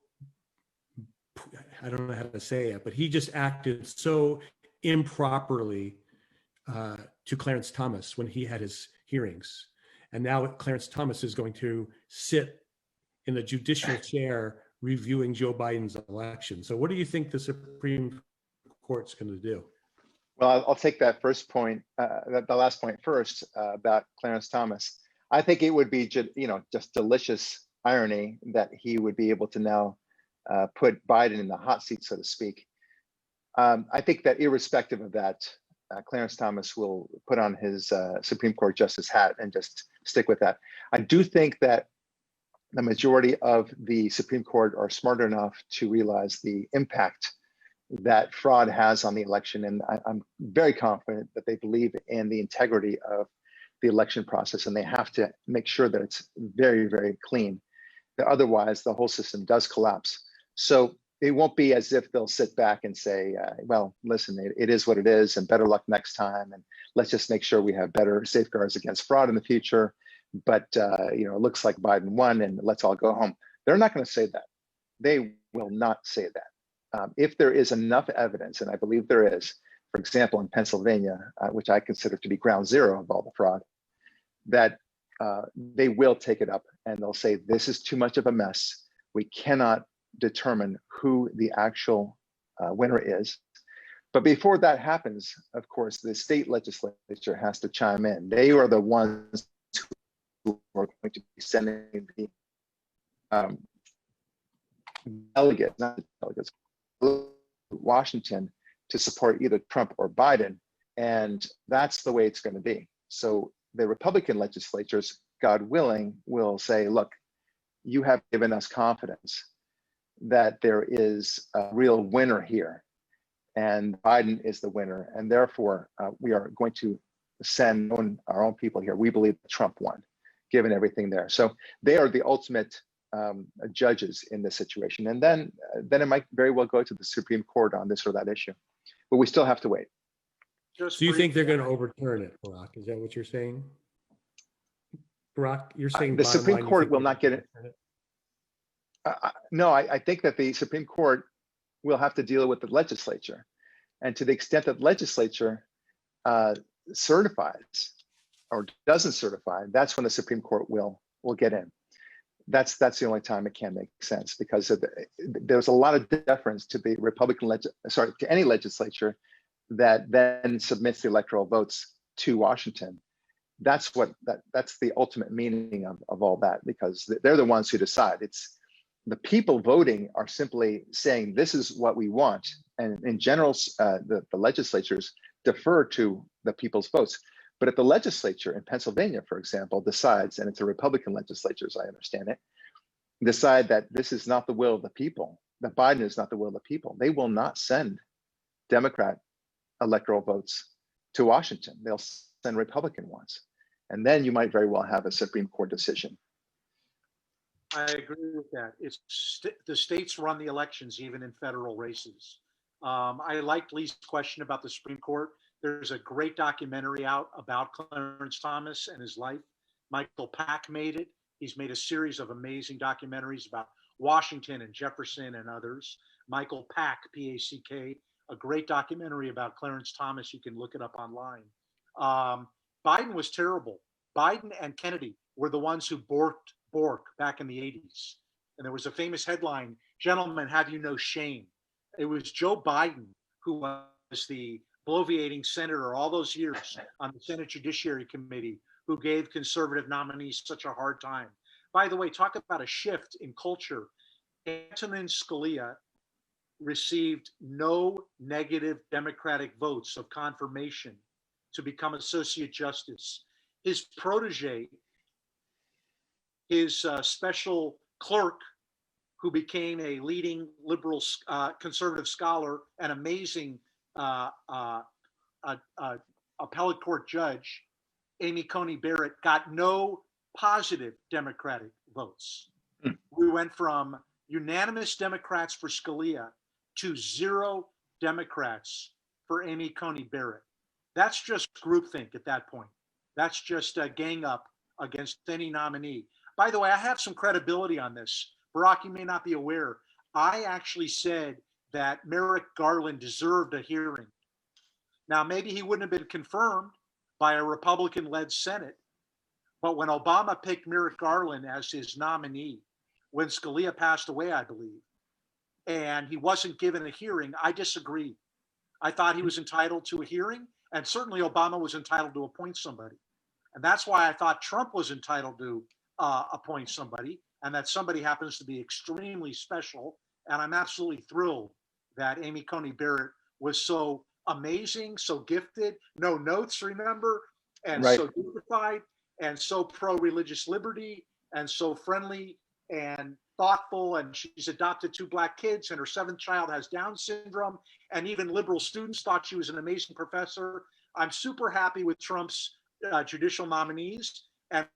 I don't know how to say it, but he just acted so improperly to Clarence Thomas when he had his hearings. And now Clarence Thomas is going to sit in the judicial chair reviewing Joe Biden's election. So what do you think the Supreme Court's going to do? Well, I'll take that first point, the last point first about Clarence Thomas. I think it would be, just delicious irony that he would be able to now put Biden in the hot seat, so to speak. I think that irrespective of that, Clarence Thomas will put on his Supreme Court justice hat and just stick with that. I do think that the majority of the Supreme Court are smart enough to realize the impact that fraud has on the election. And I'm very confident that they believe in the integrity of the election process, and they have to make sure that it's very, very clean. That otherwise, the whole system does collapse. So it won't be as if they'll sit back and say, well, listen, it is what it is, and better luck next time. And let's just make sure we have better safeguards against fraud in the future. But it looks like Biden won, and let's all go home. They're not going to say that. They will not say that. If there is enough evidence, and I believe there is, for example, in Pennsylvania, which I consider to be ground zero of all the fraud, that they will take it up and they'll say, this is too much of a mess. We cannot determine who the actual winner is. But before that happens, of course, the state legislature has to chime in. They are the ones who are going to be sending the delegates, not the delegates, Washington to support either Trump or Biden. And that's the way it's going to be. So the Republican legislatures, God willing, will say, look, you have given us confidence that there is a real winner here, and Biden is the winner. And therefore, we are going to send our own people here. We believe Trump won, given everything there. So they are the ultimate judges in this situation. And then it might very well go to the Supreme Court on this or that issue. But we still have to wait. So you think they're going to overturn it, Barak? Is that what you're saying? Barak, you're saying the Supreme Court will not get it. No, I think that the Supreme Court will have to deal with the legislature. And to the extent that legislature certifies or doesn't certify, that's when the Supreme Court will get in. that's the only time it can make sense, because there's a lot of deference to the to any legislature that then submits the electoral votes to Washington. That's the ultimate meaning of all that, because they're the ones who decide. It's the people voting are simply saying, this is what we want. And in general, the legislatures defer to the people's votes. But if the legislature in Pennsylvania, for example, decides, and it's a Republican legislature, as I understand it, decide that this is not the will of the people, that Biden is not the will of the people, they will not send Democrat electoral votes to Washington. They'll send Republican ones. And then you might very well have a Supreme Court decision. I agree with that. It's the states run the elections, even in federal races. I liked Lee's question about the Supreme Court. There's a great documentary out about Clarence Thomas and his life. Michael Pack made it. He's made a series of amazing documentaries about Washington and Jefferson and others. Michael Pack, P-A-C-K, a great documentary about Clarence Thomas. You can look it up online. Biden was terrible. Biden and Kennedy were the ones who borked back in the 80s. And there was a famous headline, "Gentlemen, have you no shame?" It was Joe Biden who was the bloviating senator all those years on the Senate Judiciary Committee who gave conservative nominees such a hard time. By the way, talk about a shift in culture. Antonin Scalia received no negative Democratic votes of confirmation to become Associate Justice. His protege, his special clerk, who became a leading liberal conservative scholar and amazing appellate court judge, Amy Coney Barrett, got no positive Democratic votes. We went from unanimous Democrats for Scalia to 0 Democrats for Amy Coney Barrett. That's just groupthink at that point. That's just a gang up against any nominee. By the way, I have some credibility on this. Barak, you may not be aware. I actually said that Merrick Garland deserved a hearing. Now, maybe he wouldn't have been confirmed by a Republican-led Senate, but when Obama picked Merrick Garland as his nominee, when Scalia passed away, I believe, and he wasn't given a hearing, I disagreed. I thought he was entitled to a hearing, and certainly Obama was entitled to appoint somebody. And that's why I thought Trump was entitled to appoint somebody, and that somebody happens to be extremely special. And I'm absolutely thrilled that Amy Coney Barrett was so amazing, so gifted, no notes, remember, and Right. so dignified, and so pro-religious liberty, and so friendly and thoughtful. And she's adopted 2 Black kids, and her 7th child has Down syndrome. And even liberal students thought she was an amazing professor. I'm super happy with Trump's judicial nominees. And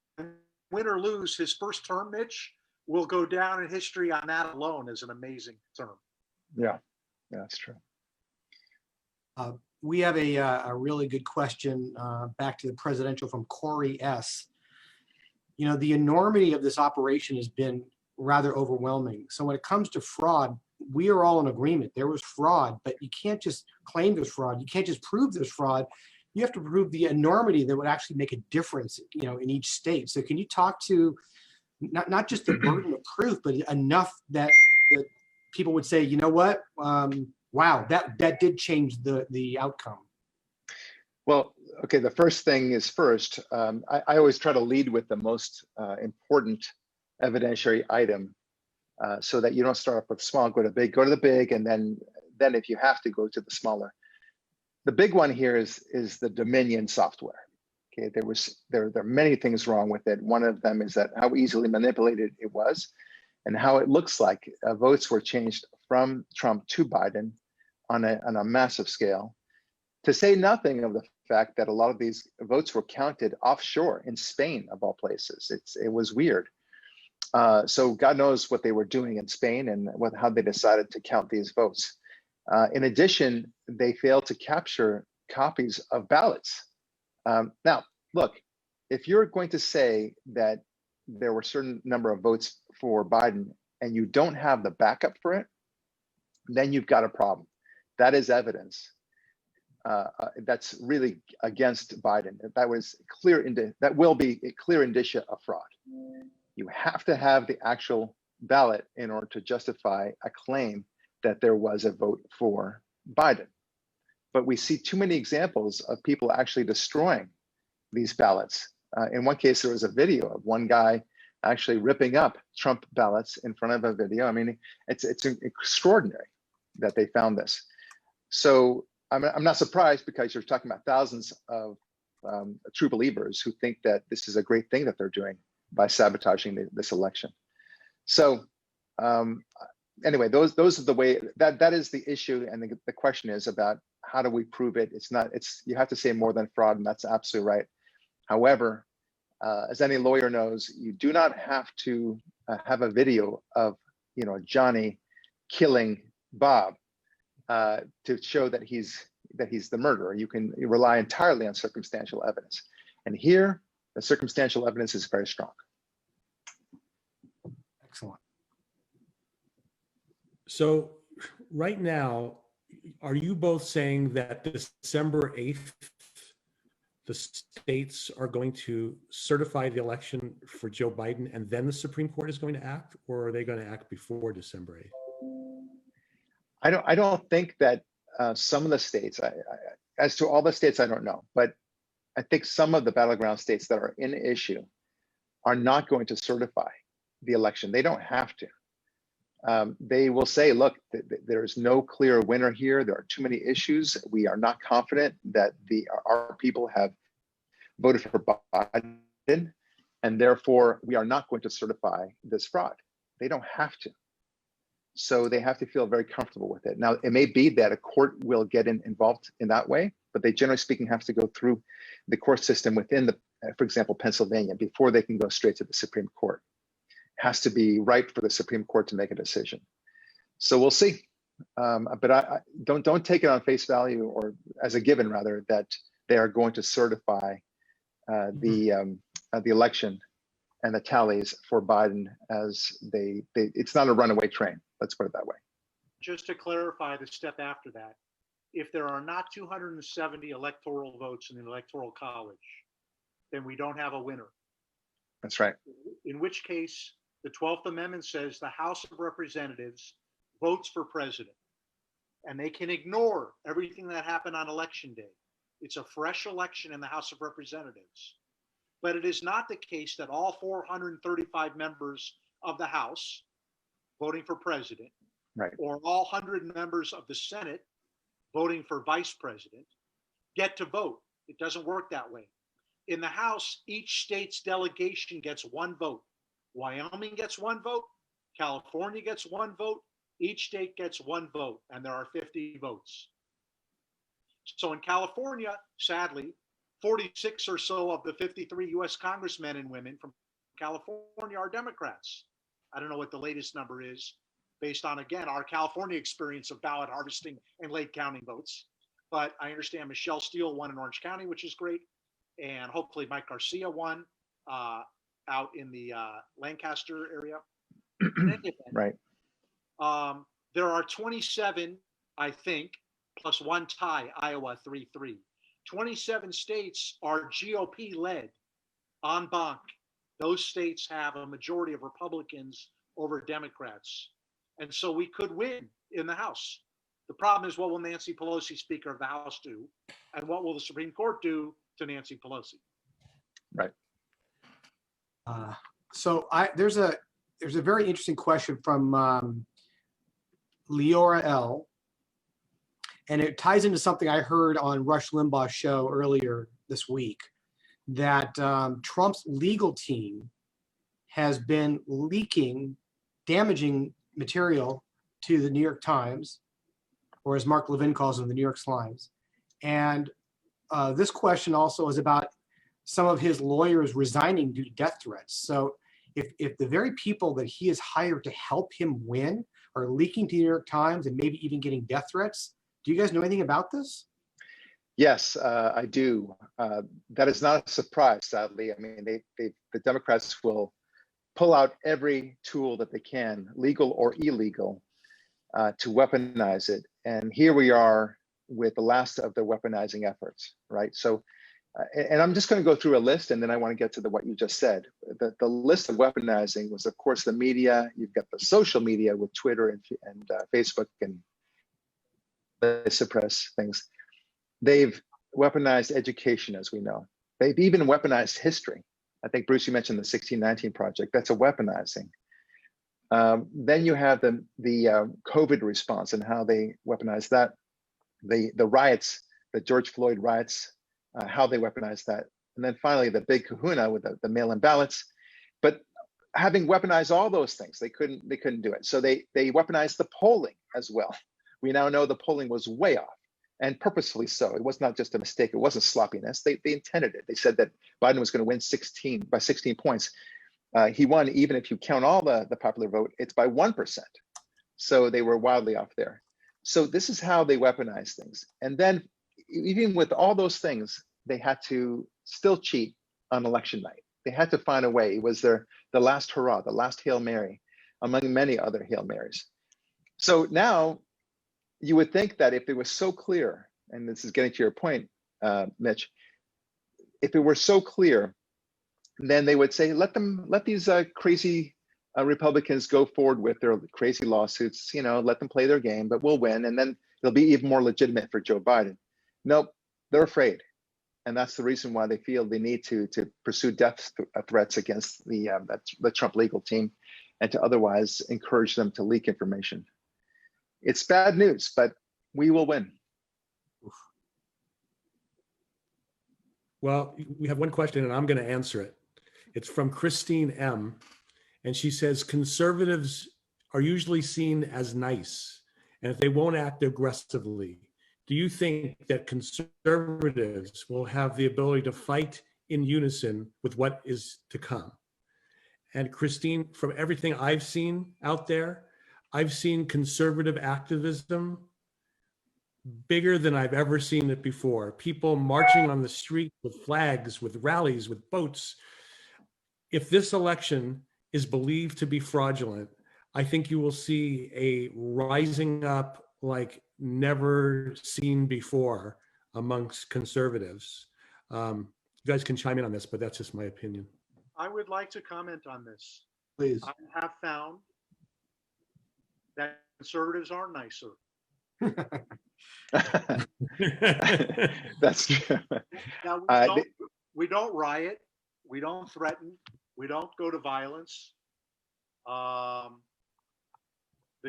win or lose, his first term, Mitch, will go down in history on that alone as an amazing term. Yeah, that's true. We have a really good question back to the presidential from Corey S. You know, the enormity of this operation has been rather overwhelming. So when it comes to fraud, we are all in agreement. There was fraud, but you can't just claim there's fraud. You can't just prove there's fraud. You have to prove the enormity that would actually make a difference, you know, in each state. So can you talk to not just the burden of proof, but enough that people would say, you know what, wow, that did change the outcome. Well, okay, the first thing is first. I always try to lead with the most important evidentiary item so that you don't start off with small, go to big, go to the big, and then if you have to, go to the smaller. The big one here is the Dominion software. Okay, there are many things wrong with it. One of them is that how easily manipulated it was, and how it looks like votes were changed from Trump to Biden on a massive scale. To say nothing of the fact that a lot of these votes were counted offshore in Spain, of all places. It was weird. So God knows what they were doing in Spain and how they decided to count these votes. In addition, they failed to capture copies of ballots. Now, look, if you're going to say that there were a certain number of votes for Biden and you don't have the backup for it, then you've got a problem. That is evidence. That's really against Biden. That will be a clear indicia of fraud. You have to have the actual ballot in order to justify a claim that there was a vote for Biden. But we see too many examples of people actually destroying these ballots. In one case, there was a video of one guy actually ripping up Trump ballots in front of a video. I mean, it's extraordinary that they found this. So I'm not surprised, because you're talking about thousands of true believers who think that this is a great thing that they're doing by sabotaging this election. So anyway, those are the way that is the issue, and the question is about how do we prove it? You have to say more than fraud, and that's absolutely right. However, as any lawyer knows, you do not have to have a video of Johnny killing Bob to show that he's the murderer. You can rely entirely on circumstantial evidence, and here the circumstantial evidence is very strong. Excellent. So right now, are you both saying that December 8th, the states are going to certify the election for Joe Biden and then the Supreme Court is going to act, or are they going to act before December 8th? I don't think that some of the states, as to all the states, I don't know, but I think some of the battleground states that are in issue are not going to certify the election. They don't have to. They will say, look, there is no clear winner here. There are too many issues. We are not confident that our people have voted for Biden, and therefore we are not going to certify this fraud. They don't have to. So they have to feel very comfortable with it. Now, it may be that a court will get involved in that way, but they generally speaking have to go through the court system within for example, Pennsylvania, before they can go straight to the Supreme Court. Has to be right for the Supreme Court to make a decision. So we'll see. But I don't take it on face value, or as a given rather, that they are going to certify the election and the tallies for Biden, as it's not a runaway train. Let's put it that way. Just to clarify the step after that, if there are not 270 electoral votes in the Electoral College, then we don't have a winner. That's right. In which case, the 12th Amendment says the House of Representatives votes for president, and they can ignore everything that happened on election day. It's a fresh election in the House of Representatives. But it is not the case that all 435 members of the House voting for president, right, or all 100 members of the Senate voting for vice president get to vote. It doesn't work that way. In the House, each state's delegation gets one vote. Wyoming gets one vote. California gets one vote. Each state gets one vote, and there are 50 votes. So in California, sadly, 46 or so of the 53 U.S. congressmen and women from California are Democrats. I don't know what the latest number is, based on, again, our California experience of ballot harvesting and late counting votes. But I understand Michelle Steele won in Orange County, which is great. And hopefully Mike Garcia won out in the Lancaster area. Right. There are 27, I think, plus one tie, Iowa 3-3. 27 states are GOP led, en banc. Those states have a majority of Republicans over Democrats. And so we could win in the House. The problem is, what will Nancy Pelosi, Speaker of the House, do? And what will the Supreme Court do to Nancy Pelosi? Right. So there's a very interesting question from Leora L. And it ties into something I heard on Rush Limbaugh's show earlier this week, that Trump's legal team has been leaking damaging material to the New York Times, or as Mark Levin calls them, the New York Slimes. And this question also is about some of his lawyers resigning due to death threats. So if the very people that he has hired to help him win are leaking to the New York Times and maybe even getting death threats, do you guys know anything about this? Yes, I do. That is not a surprise, sadly. I mean, the Democrats will pull out every tool that they can, legal or illegal, to weaponize it. And here we are with the last of the weaponizing efforts, right? So And I'm just going to go through a list, and then I want to get to what you just said. The list of weaponizing was, of course, the media. You've got the social media with Twitter and Facebook, and they suppress things. They've weaponized education, as we know. They've even weaponized history. I think, Bruce, you mentioned the 1619 Project. That's a weaponizing. Then you have the COVID response and how they weaponized that. The riots, the George Floyd riots, how they weaponized that. And then finally, the big kahuna with the mail-in ballots. But having weaponized all those things, they couldn't do it. So they weaponized the polling as well. We now know the polling was way off, and purposefully so. It was not just a mistake. It wasn't sloppiness. They intended it. They said that Biden was going to win 16 points. He won, even if you count all the popular vote, it's by 1%. So they were wildly off there. So this is how they weaponize things. And then even with all those things, they had to still cheat on election night. They had to find a way. It was the last hurrah, the last Hail Mary, among many other Hail Marys. So now you would think that if it was so clear, and this is getting to your point, Mitch, if it were so clear, then they would say, let these crazy Republicans go forward with their crazy lawsuits, let them play their game, but we'll win. And then it'll be even more legitimate for Joe Biden. Nope, they're afraid. And that's the reason why they feel they need to pursue death threats against the Trump legal team, and to otherwise encourage them to leak information. It's bad news, but we will win. Well, we have one question, and I'm going to answer it. It's from Christine M. And she says, conservatives are usually seen as nice, and if they won't act aggressively, do you think that conservatives will have the ability to fight in unison with what is to come? And Christine, from everything I've seen out there, I've seen conservative activism bigger than I've ever seen it before. People marching on the street with flags, with rallies, with boats. If this election is believed to be fraudulent, I think you will see a rising up like never seen before amongst conservatives. You guys can chime in on this, but that's just my opinion. I would like to comment on this. Please. I have found that conservatives are nicer. That's true. Now, we don't riot. We don't threaten. We don't go to violence. The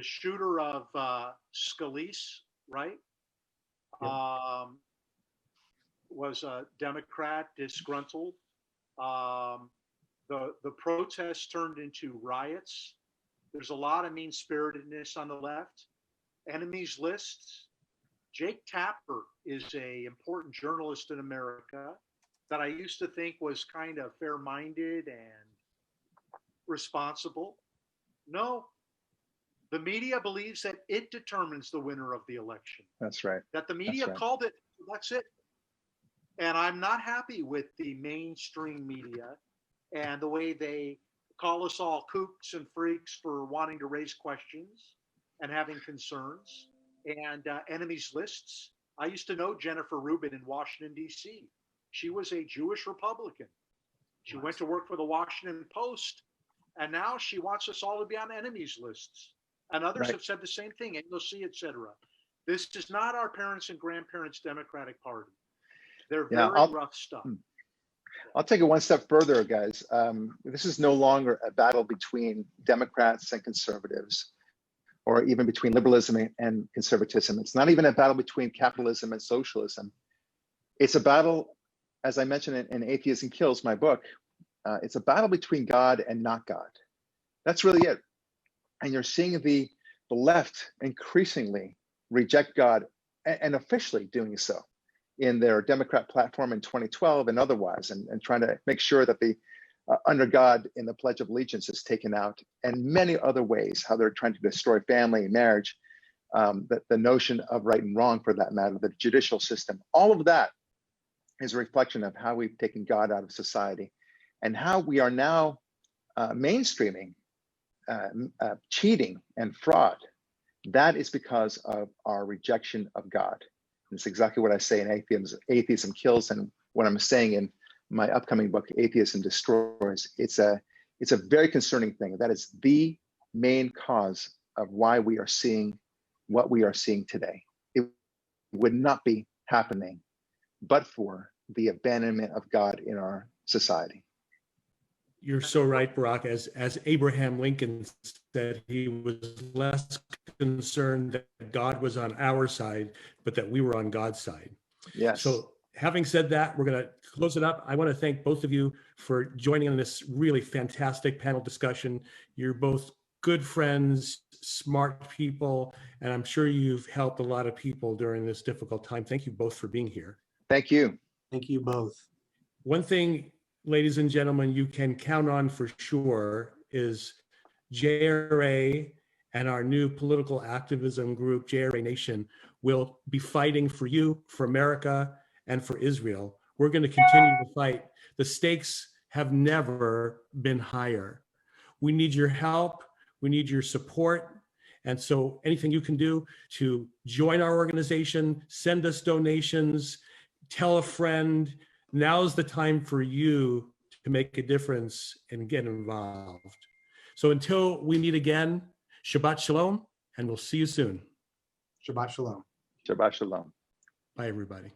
shooter of Scalise, right? Yeah. Was a Democrat, disgruntled. The protests turned into riots. There's a lot of mean-spiritedness on the left. Enemies lists. Jake Tapper is an important journalist in America that I used to think was kind of fair-minded and responsible. No, the media believes that it determines the winner of the election. That's right. That the media right. called it, that's it. And I'm not happy with the mainstream media and the way they call us all kooks and freaks for wanting to raise questions and having concerns. And enemies lists. I used to know Jennifer Rubin in Washington, D.C. She was a Jewish Republican. She went to work for the Washington Post, and now she wants us all to be on enemies lists. And others have said the same thing, AOC, etc. This is not our parents' and grandparents' Democratic Party. They're very rough stuff. I'll take it one step further, guys. This is no longer a battle between Democrats and conservatives, or even between liberalism and conservatism. It's not even a battle between capitalism and socialism. It's a battle, as I mentioned in Atheism Kills, my book, it's a battle between God and not God. That's really it. And you're seeing the left increasingly reject God, and officially doing so in their Democrat platform in 2012 and otherwise, and trying to make sure that the under God in the Pledge of Allegiance is taken out, and many other ways, how they're trying to destroy family and marriage, the notion of right and wrong for that matter, the judicial system. All of that is a reflection of how we've taken God out of society and how we are now mainstreaming cheating and fraud. That is because of our rejection of God. And it's exactly what I say in Atheism Kills, and what I'm saying in my upcoming book, Atheism Destroys. It's a very concerning thing. That is the main cause of why we are seeing what we are seeing today. It would not be happening but for the abandonment of God in our society. You're so right, Barak. As Abraham Lincoln said, he was less concerned that God was on our side, but that we were on God's side. Yes. So having said that, we're going to close it up. I want to thank both of you for joining in this really fantastic panel discussion. You're both good friends, smart people, and I'm sure you've helped a lot of people during this difficult time. Thank you both for being here. Thank you. Thank you both. One thing, ladies and gentlemen, you can count on for sure is JRA and our new political activism group, JRA Nation, will be fighting for you, for America, and for Israel. We're going to continue to fight. The stakes have never been higher. We need your help. We need your support. And so anything you can do to join our organization, send us donations, tell a friend. Now's the time for you to make a difference and get involved. So until we meet again, Shabbat Shalom, and we'll see you soon. Shabbat Shalom. Shabbat Shalom. Bye, everybody.